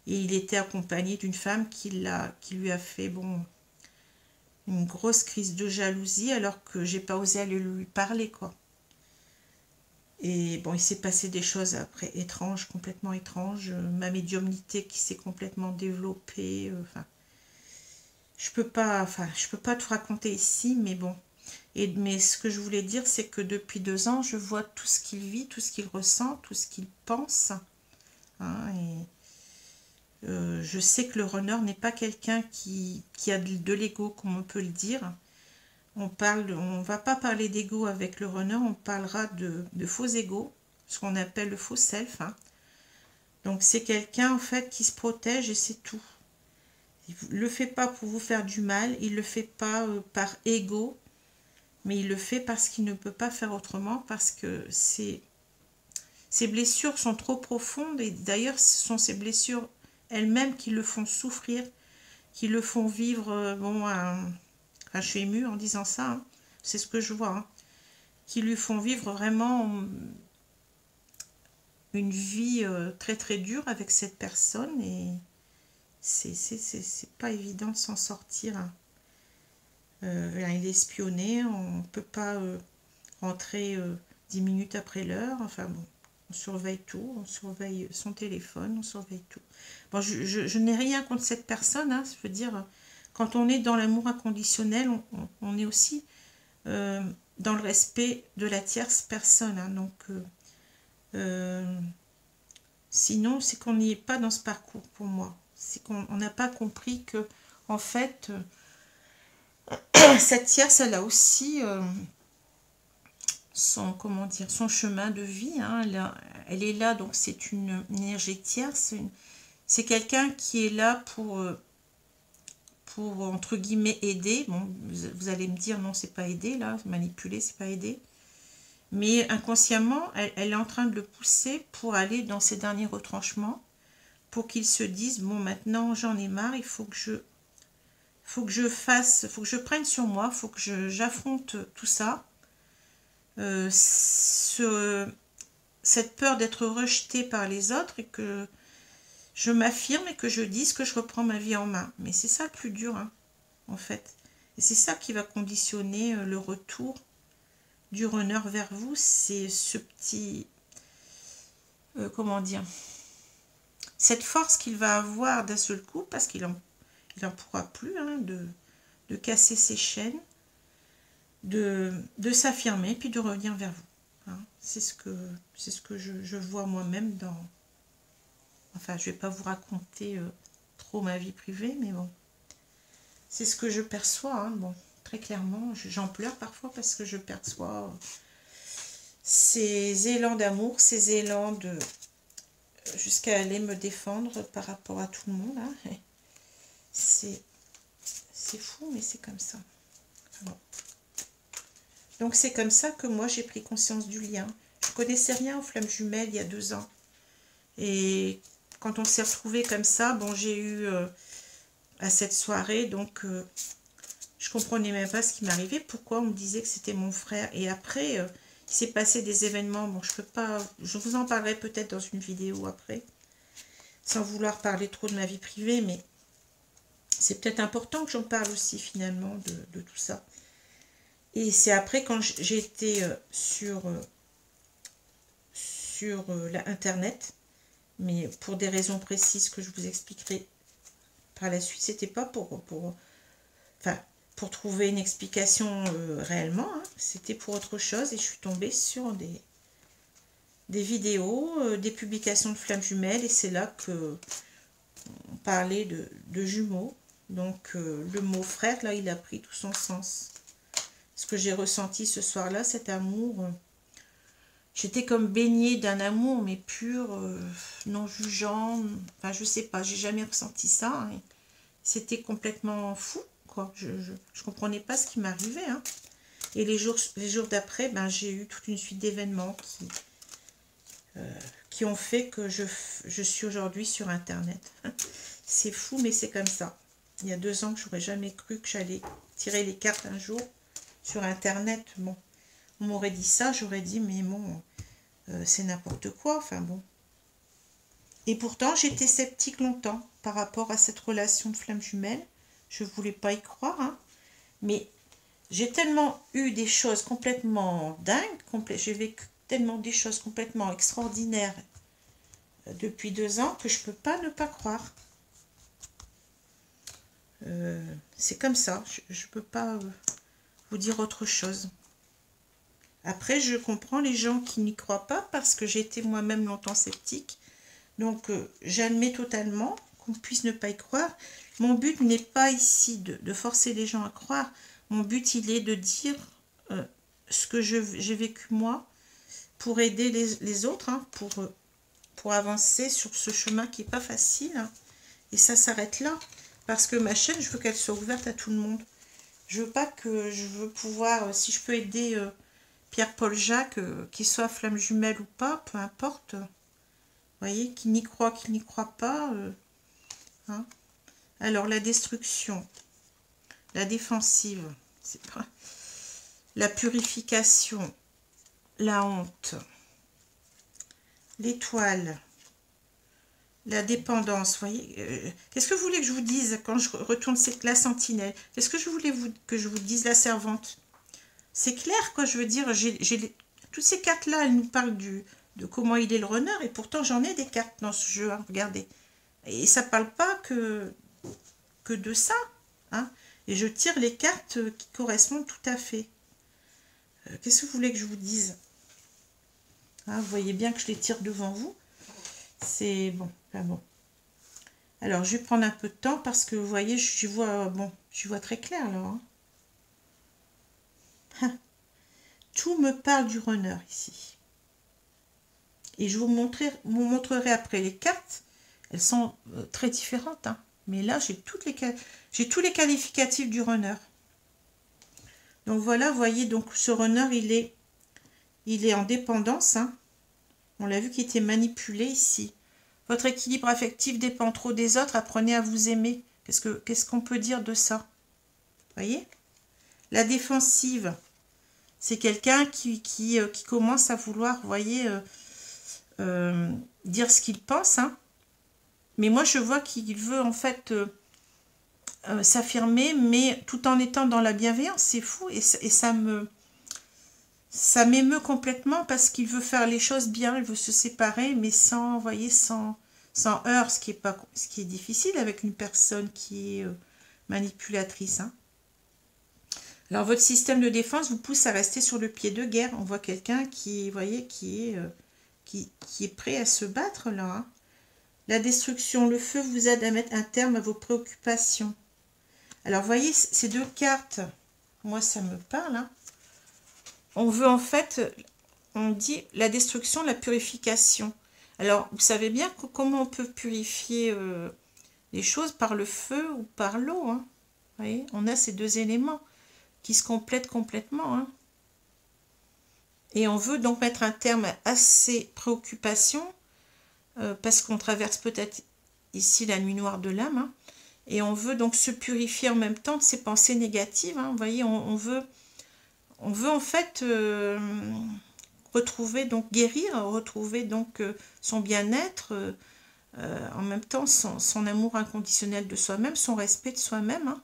il était accompagné d'une femme qui lui a fait, bon, une grosse crise de jalousie alors que j'ai pas osé aller lui parler, quoi. Et bon, il s'est passé des choses après étranges, complètement étranges. Ma médiumnité qui s'est complètement développée. Enfin, je peux pas tout raconter ici, mais bon. Mais ce que je voulais dire, c'est que depuis 2 ans, je vois tout ce qu'il vit, tout ce qu'il ressent, tout ce qu'il pense. Hein, et je sais que le runner n'est pas quelqu'un qui a de l'ego, comme on peut le dire. On va pas parler d'ego avec le runner, on parlera de faux ego, ce qu'on appelle le faux self. Hein. Donc c'est quelqu'un en fait qui se protège et c'est tout. Il le fait pas pour vous faire du mal, il le fait pas par ego, mais il le fait parce qu'il ne peut pas faire autrement, parce que ses blessures sont trop profondes et d'ailleurs ce sont ces blessures elles-mêmes qui le font souffrir, qui le font vivre, bon, enfin, je suis émue en disant ça, hein. C'est ce que je vois, hein, qui lui font vivre vraiment une vie très très dure avec cette personne et c'est pas évident de s'en sortir. Hein. Il est espionné, on ne peut pas rentrer 10 minutes après l'heure, enfin bon, on surveille tout, on surveille son téléphone, on surveille tout. Bon, je n'ai rien contre cette personne, hein, je veux dire, quand on est dans l'amour inconditionnel, on est aussi dans le respect de la tierce personne. Hein, donc, sinon, c'est qu'on n'y est pas dans ce parcours pour moi. C'est qu'on n'a pas compris que, en fait, cette tierce, elle a aussi son, comment dire, son chemin de vie. Hein, elle est là, donc c'est une énergie tierce. C'est quelqu'un qui est là pour entre guillemets aider. Bon, vous allez me dire non, c'est pas aider là, manipuler, c'est pas aider. Mais inconsciemment, elle est en train de le pousser pour aller dans ses derniers retranchements, pour qu'il se dise bon, maintenant j'en ai marre, il faut que je prenne sur moi, il faut que j'affronte tout ça. Cette peur d'être rejetée par les autres et que je m'affirme et que je dise que je reprends ma vie en main. Mais c'est ça le plus dur, hein, en fait. Et c'est ça qui va conditionner le retour du runner vers vous. C'est ce petit... comment dire, cette force qu'il va avoir d'un seul coup, parce qu'il en pourra plus, hein, de casser ses chaînes, de s'affirmer, puis de revenir vers vous. Hein. C'est ce que je vois moi-même dans... Enfin, je ne vais pas vous raconter trop ma vie privée, mais bon. C'est ce que je perçois, hein, bon, très clairement. J'en pleure parfois parce que je perçois ces élans d'amour, ces élans de... jusqu'à aller me défendre par rapport à tout le monde. Hein. C'est fou, mais c'est comme ça. Bon. Donc c'est comme ça que moi j'ai pris conscience du lien. Je connaissais rien aux flammes jumelles il y a 2 ans. Et quand on s'est retrouvés comme ça, bon, j'ai eu à cette soirée, donc je comprenais même pas ce qui m'arrivait, pourquoi on me disait que c'était mon frère. Et après, il s'est passé des événements, bon, je peux pas, je vous en parlerai peut-être dans une vidéo après, sans vouloir parler trop de ma vie privée, mais c'est peut-être important que j'en parle aussi finalement de tout ça. Et c'est après quand j'ai été sur Internet, mais pour des raisons précises que je vous expliquerai par la suite. C'était pas pour trouver une explication réellement, hein. C'était pour autre chose et je suis tombée sur des vidéos, des publications de flammes jumelles et c'est là que on parlait de jumeaux. Donc le mot frère, là, il a pris tout son sens. Ce que j'ai ressenti ce soir-là, cet amour... J'étais comme baignée d'un amour, mais pur, non jugeant. Enfin, je sais pas, j'ai jamais ressenti ça. Hein. C'était complètement fou, quoi. Je comprenais pas ce qui m'arrivait. Hein. Et les jours d'après, ben, j'ai eu toute une suite d'événements qui ont fait que je suis aujourd'hui sur Internet. C'est fou, mais c'est comme ça. Il y a 2 ans que j'aurais jamais cru que j'allais tirer les cartes un jour sur Internet. Bon, on m'aurait dit ça, j'aurais dit, mais bon, c'est n'importe quoi. Enfin bon. Et pourtant, j'étais sceptique longtemps par rapport à cette relation de flamme jumelle. Je ne voulais pas y croire, hein. Mais j'ai tellement eu des choses complètement dingues, j'ai vécu tellement des choses complètement extraordinaires depuis 2 ans que je ne peux pas ne pas croire. C'est comme ça, je ne peux pas vous dire autre chose. Après, je comprends les gens qui n'y croient pas parce que j'ai été moi-même longtemps sceptique. Donc, j'admets totalement qu'on puisse ne pas y croire. Mon but n'est pas ici de forcer les gens à croire. Mon but, il est de dire ce que j'ai vécu moi pour aider les autres, hein, pour avancer sur ce chemin qui n'est pas facile. Hein. Et ça s'arrête là. Parce que ma chaîne, je veux qu'elle soit ouverte à tout le monde. Je veux pouvoir, si je peux aider Pierre-Paul Jacques, qu'il soit flamme jumelle ou pas, peu importe. Vous voyez, qui n'y croit pas. Hein. Alors, la destruction, la défensive, c'est pas... la purification, la honte, l'étoile, la dépendance, vous voyez. Qu'est-ce que vous voulez que je vous dise quand je retourne la sentinelle? Qu'est-ce que je voulais que je vous dise, la servante? C'est clair, quoi, je veux dire, toutes ces cartes-là, elles nous parlent de comment il est le runner, et pourtant j'en ai des cartes dans ce jeu, hein, regardez. Et ça ne parle pas que de ça, hein. Et je tire les cartes qui correspondent tout à fait. Qu'est-ce que vous voulez que je vous dise? Hein, vous voyez bien que je les tire devant vous. C'est bon, enfin bon. Alors, je vais prendre un peu de temps parce que vous voyez, je vois très clair là. Hein. Tout me parle du runner ici. Et je vous montrerai après les cartes. Elles sont très différentes, hein. Mais là, j'ai tous les qualificatifs du runner. Donc voilà, vous voyez, donc ce runner, il est en dépendance, hein. On l'a vu qu'il était manipulé ici. Votre équilibre affectif dépend trop des autres, apprenez à vous aimer. Qu'est-ce qu'on peut dire de ça? Vous voyez? La défensive, c'est quelqu'un qui commence à vouloir, vous voyez, dire ce qu'il pense, hein. Mais moi, je vois qu'il veut en fait s'affirmer, mais tout en étant dans la bienveillance. C'est fou et ça m'émeut complètement parce qu'il veut faire les choses bien, il veut se séparer, mais sans, vous voyez, sans heurts, ce qui est difficile avec une personne qui est manipulatrice, hein. Alors, votre système de défense vous pousse à rester sur le pied de guerre. On voit quelqu'un qui, vous voyez, qui est prêt à se battre, là, hein. La destruction, le feu vous aide à mettre un terme à vos préoccupations. Alors, vous voyez, ces 2 cartes, moi, ça me parle, hein. On veut, en fait, on dit la destruction, la purification. Alors, vous savez bien comment on peut purifier les choses par le feu ou par l'eau, hein. Vous voyez, on a ces 2 éléments qui se complètent complètement, hein. Et on veut donc mettre un terme à ces préoccupations parce qu'on traverse peut-être ici la nuit noire de l'âme, hein, et on veut donc se purifier en même temps de ces pensées négatives, hein. Vous voyez, on veut en fait retrouver, donc guérir, retrouver donc son bien-être, en même temps son amour inconditionnel de soi-même, son respect de soi-même, hein.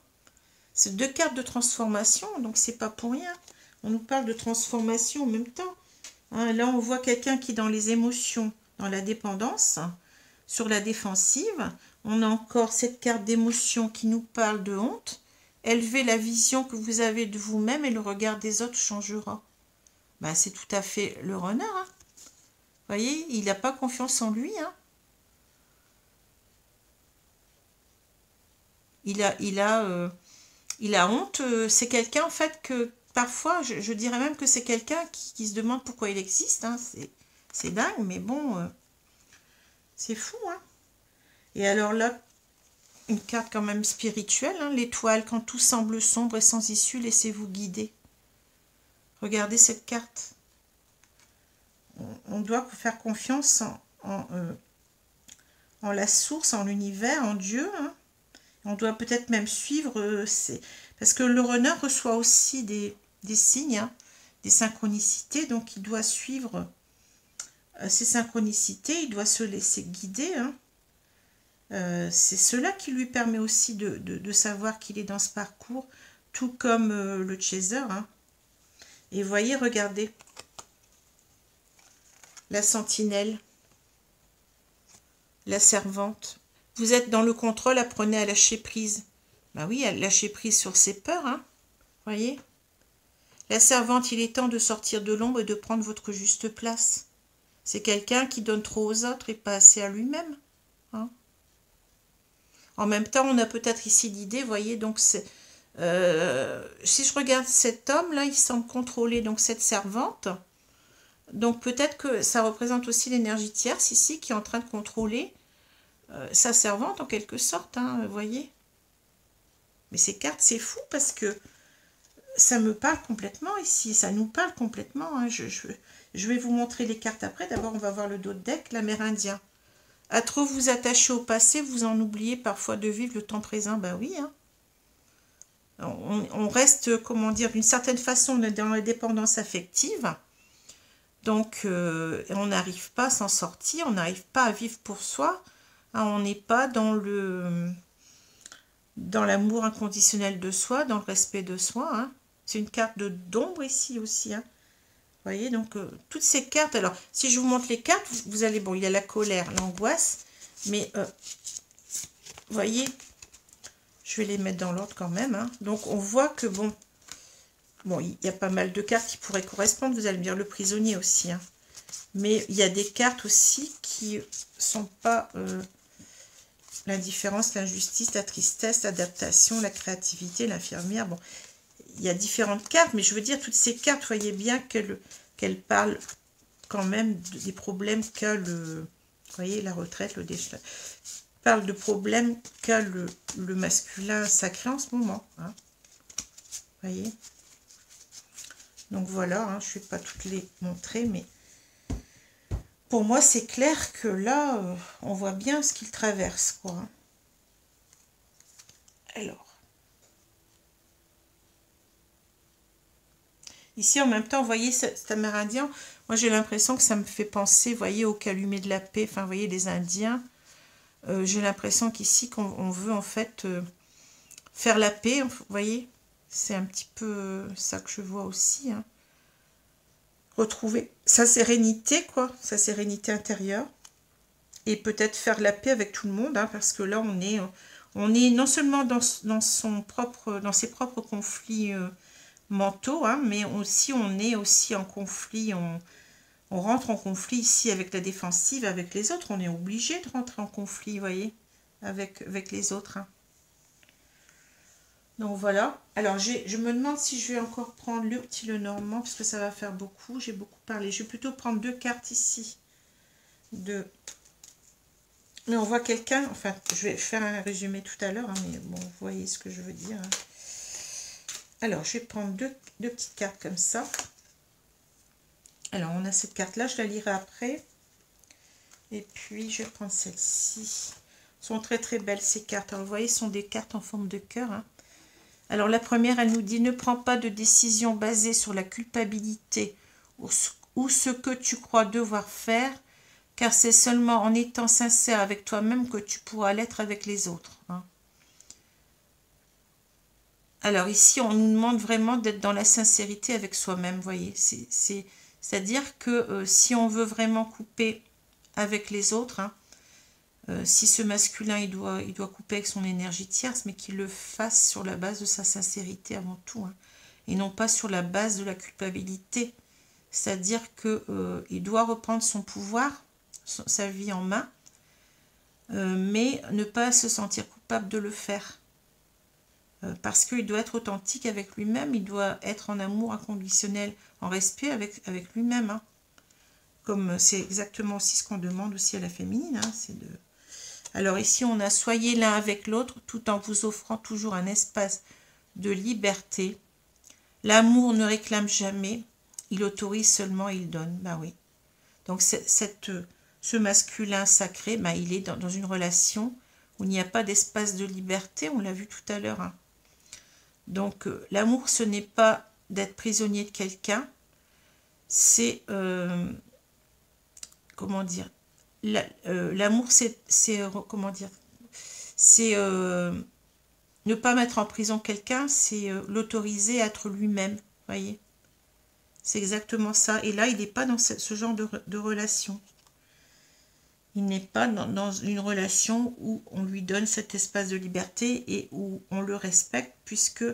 C'est 2 cartes de transformation, donc c'est pas pour rien. On nous parle de transformation en même temps, hein. Là, on voit quelqu'un qui est dans les émotions, dans la dépendance, sur la défensive. On a encore cette carte d'émotion qui nous parle de honte. Élevez la vision que vous avez de vous-même et le regard des autres changera. Ben, c'est tout à fait le runner, hein. Vous voyez, il n'a pas confiance en lui, hein. Il a honte. C'est quelqu'un, en fait, que parfois, je dirais même que c'est quelqu'un qui se demande pourquoi il existe, hein. C'est dingue, mais bon, c'est fou, hein. Et alors là, une carte quand même spirituelle, hein, l'étoile, quand tout semble sombre et sans issue, laissez-vous guider. Regardez cette carte. On doit faire confiance en la source, en l'univers, en Dieu. Hein. On doit peut-être même suivre... parce que le runner reçoit aussi des signes, hein, des synchronicités. Donc, il doit suivre ces synchronicités. Il doit se laisser guider. Hein. C'est cela qui lui permet aussi de savoir qu'il est dans ce parcours, tout comme le chaser. Hein. Et voyez, regardez, la sentinelle, la servante. Vous êtes dans le contrôle, apprenez à lâcher prise. Ben oui, à lâcher prise sur ses peurs, hein. Voyez. La servante, il est temps de sortir de l'ombre et de prendre votre juste place. C'est quelqu'un qui donne trop aux autres et pas assez à lui-même. Hein. En même temps, on a peut-être ici l'idée, voyez, donc c'est... si je regarde cet homme-là, il semble contrôler donc cette servante. Donc peut-être que ça représente aussi l'énergie tierce ici qui est en train de contrôler sa servante en quelque sorte, hein, vous voyez. Mais ces cartes, c'est fou parce que ça me parle complètement ici, ça nous parle complètement. Hein. Je vais vous montrer les cartes après. D'abord, on va voir le dos de deck, l'amérindien. À trop vous attacher au passé, vous en oubliez parfois de vivre le temps présent. Ben oui, hein. On reste, comment dire, d'une certaine façon dans la dépendance affective. Donc, on n'arrive pas à s'en sortir, on n'arrive pas à vivre pour soi. Hein, on n'est pas dans l'amour inconditionnel de soi, dans le respect de soi. Hein. C'est une carte d'ombre ici aussi. Hein. Vous voyez, donc, toutes ces cartes. Alors, si je vous montre les cartes, vous allez... Bon, il y a la colère, l'angoisse. Mais, vous voyez, je vais les mettre dans l'ordre quand même. Hein. Donc, on voit que, bon, il y a pas mal de cartes qui pourraient correspondre. Vous allez me dire le prisonnier aussi. Hein. Mais il y a des cartes aussi qui sont pas... l'indifférence, l'injustice, la tristesse, l'adaptation, la créativité, l'infirmière. Bon, il y a différentes cartes, mais je veux dire, toutes ces cartes, voyez bien qu'elles parlent quand même des problèmes qu'a le... Vous voyez, la retraite, le déchet. Parle de problèmes qu'a le masculin sacré en ce moment. Hein. Vous voyez. Donc voilà, hein, je ne vais pas toutes les montrer, mais pour moi, c'est clair que là, on voit bien ce qu'il traverse, quoi. Hein. Alors. Ici, en même temps, vous voyez, cet amérindien, moi, j'ai l'impression que ça me fait penser, vous voyez, au calumet de la paix, enfin, vous voyez, les Indiens. J'ai l'impression qu'ici, qu'on veut, en fait, faire la paix, vous voyez. C'est un petit peu ça que je vois aussi, hein. Retrouver sa sérénité, quoi, sa sérénité intérieure. Et peut-être faire la paix avec tout le monde, hein, parce que là, on est non seulement dans ses propres conflits mentaux, hein, mais aussi on est aussi en conflit, on rentre en conflit ici avec la défensive, avec les autres. On est obligé de rentrer en conflit, vous voyez, avec les autres. Hein. Donc voilà. Alors je me demande si je vais encore prendre le petit Lenormand, parce que ça va faire beaucoup. J'ai beaucoup parlé. Je vais plutôt prendre 2 cartes ici. Mais on voit quelqu'un, enfin, je vais faire un résumé tout à l'heure, hein, mais bon, vous voyez ce que je veux dire. Hein. Alors, je vais prendre deux petites cartes comme ça. Alors, on a cette carte-là, je la lirai après. Et puis, je vais prendre celle-ci. Elles sont très très belles ces cartes. Alors, vous voyez, ce sont des cartes en forme de cœur. Hein. Alors, la première, elle nous dit « Ne prends pas de décision basée sur la culpabilité ou ce que tu crois devoir faire, car c'est seulement en étant sincère avec toi-même que tu pourras l'être avec les autres. Hein. » Alors ici, on nous demande vraiment d'être dans la sincérité avec soi-même, vous voyez. C'est-à-dire que si on veut vraiment couper avec les autres, hein, si ce masculin, il doit couper avec son énergie tierce, mais qu'il le fasse sur la base de sa sincérité avant tout, hein, et non pas sur la base de la culpabilité. C'est-à-dire qu'il doit reprendre son pouvoir, sa vie en main, mais ne pas se sentir coupable de le faire. Parce qu'il doit être authentique avec lui-même, il doit être en amour inconditionnel, en respect avec lui-même. Hein. Comme c'est exactement aussi ce qu'on demande aussi à la féminine. Hein, Alors ici, on a « Soyez l'un avec l'autre, tout en vous offrant toujours un espace de liberté. L'amour ne réclame jamais, il autorise seulement, il donne. Bah oui. Donc ce masculin sacré, bah, il est dans une relation où il n'y a pas d'espace de liberté, on l'a vu tout à l'heure. Hein. Donc l'amour, ce n'est pas d'être prisonnier de quelqu'un, c'est, comment dire, l'amour, c'est comment dire, c'est ne pas mettre en prison quelqu'un, c'est l'autoriser à être lui-même, voyez. C'est exactement ça. Et là, il n'est pas dans ce genre de relation. Il n'est pas dans une relation où on lui donne cet espace de liberté et où on le respecte, puisque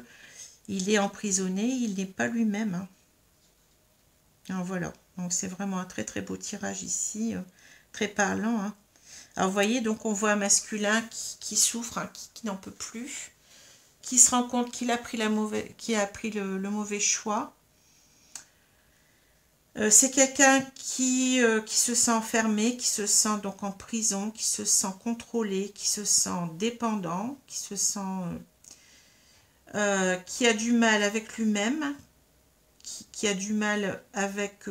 il est emprisonné, il n'est pas lui-même. Hein. Alors voilà, donc c'est vraiment un très très beau tirage ici, très parlant. Hein. Alors vous voyez, donc on voit un masculin qui souffre, hein, qui n'en peut plus, qui se rend compte qu'il a pris, le mauvais choix. C'est quelqu'un qui se sent enfermé, qui se sent donc en prison, qui se sent contrôlé, qui se sent dépendant, qui se sent... qui a du mal avec lui-même, qui a du mal avec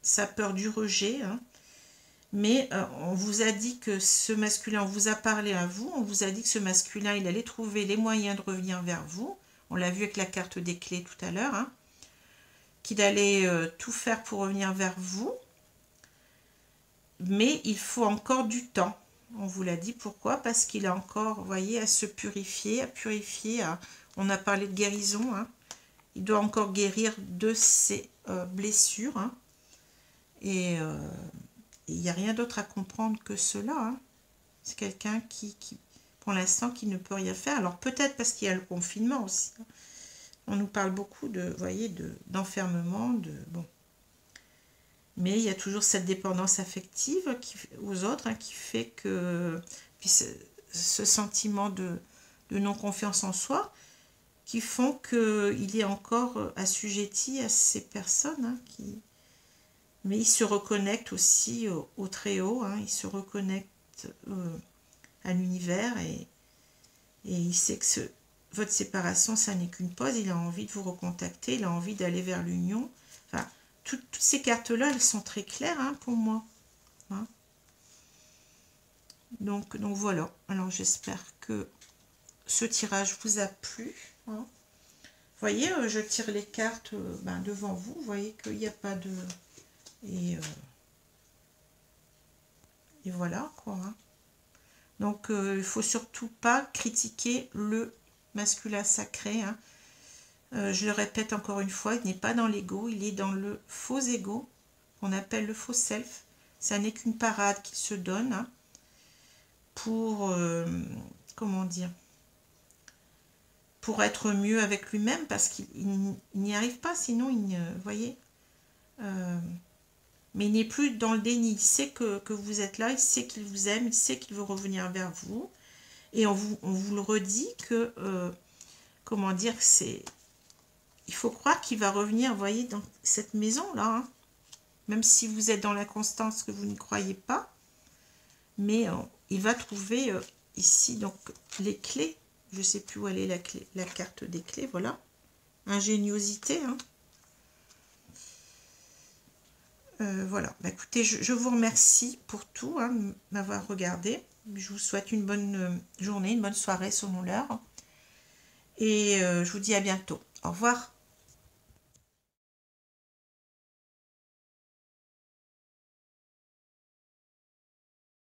sa peur du rejet. Hein. Mais on vous a dit que ce masculin, on vous a parlé à vous, on vous a dit que ce masculin, il allait trouver les moyens de revenir vers vous. On l'a vu avec la carte des clés tout à l'heure. Hein. Qu'il allait tout faire pour revenir vers vous. Mais il faut encore du temps. On vous l'a dit. Pourquoi? Parce qu'il a encore, vous voyez, à se purifier, on a parlé de guérison. Hein. Il doit encore guérir de ses blessures. Hein. Et il n'y a rien d'autre à comprendre que cela. Hein. C'est quelqu'un qui, pour l'instant, qui ne peut rien faire. Alors peut-être parce qu'il y a le confinement aussi. Hein. On nous parle beaucoup de, voyez, d'enfermement, bon. Mais il y a toujours cette dépendance affective aux autres hein, qui fait que puis ce sentiment de non-confiance en soi qui font qu'il est encore assujetti à ces personnes hein, mais il se reconnecte aussi au Très-Haut, hein, il se reconnecte à l'univers et il sait que votre séparation, ça n'est qu'une pause, il a envie de vous recontacter, il a envie d'aller vers l'union. Enfin, toutes ces cartes-là, elles sont très claires hein, pour moi. Hein. Donc voilà. Alors j'espère que ce tirage vous a plu. Hein. Vous voyez, je tire les cartes devant vous. Vous voyez qu'il n'y a pas de... Et voilà quoi. Hein. Donc il ne faut surtout pas critiquer le masculin sacré. Hein. Je le répète encore une fois, il n'est pas dans l'ego, il est dans le faux ego, qu'on appelle le faux self. Ça n'est qu'une parade qu'il se donne hein, pour, comment dire, pour être mieux avec lui-même, parce qu'il n'y arrive pas, sinon, vous voyez, mais il n'est plus dans le déni, il sait que vous êtes là, il sait qu'il vous aime, il sait qu'il veut revenir vers vous, et on vous le redit que, comment dire, c'est... Il faut croire qu'il va revenir, vous voyez, dans cette maison-là. Hein. Même si vous êtes dans l'inconstance que vous n'y croyez pas. Mais il va trouver ici donc les clés. Je ne sais plus où elle est la carte des clés, voilà. Ingéniosité. Hein. Voilà. Bah, écoutez, je vous remercie pour tout, hein, de m'avoir regardé. Je vous souhaite une bonne journée, une bonne soirée selon l'heure. Et je vous dis à bientôt. Au revoir.